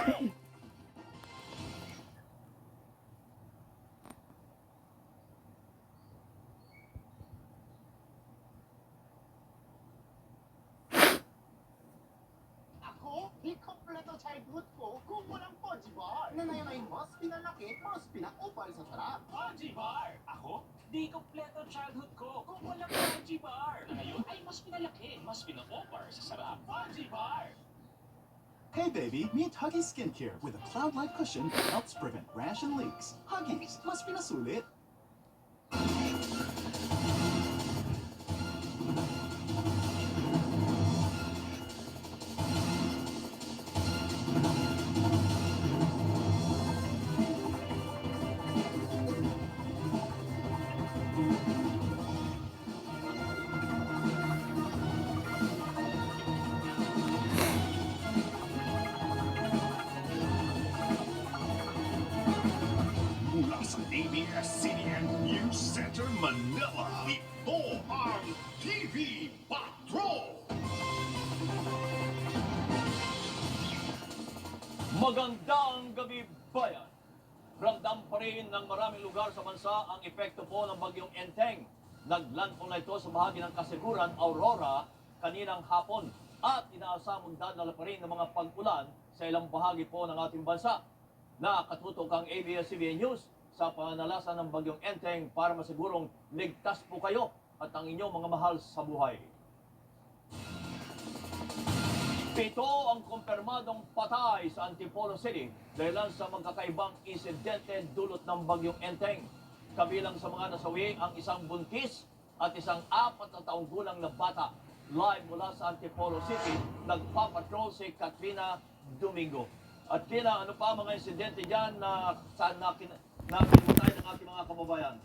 Ako, di kompleto childhood ko kung walang Poji Bar. Na ngayon ay mas pinalaki, mas pinaupal sa sarap. Poji Bar! Ako, di kompleto childhood ko kung walang Poji Bar. Ngayon ay mas pinalaki, mas pina-offer sa sarap. Poji Bar! Hey baby, meet Huggies Skincare with a cloud-like cushion that helps prevent rash and leaks. Huggies, mas pinasulit. Mula sa ABS-CBN News Center, Manila, ito ang TV Patrol! Magandang gabi, bayan! Ramdam pa rin ng maraming lugar sa bansa ang epekto po ng bagyong Enteng. Naglandfall na ito sa bahagi ng Kasiguran, Aurora, kaninang hapon at inaasam magdadala pa rin ng mga pag-ulan sa ilang bahagi po ng ating bansa. Nakatutok ang ABS-CBN News sa pananalasan ng bagyong Enteng para masigurong ligtas po kayo at ang inyong mga mahal sa buhay. Pito ang kumpirmadong patay sa Antipolo City dahil sa magkakaibang insidente dulot ng bagyong Enteng. Kabilang sa mga nasawi ang isang buntis at isang 4 na taong gulang na bata. Live mula sa Antipolo City, nagpapatrol si Katrina Domingo. At Tina, ano pa mga insidente dyan na saan nakimatay ng ating mga kababayan?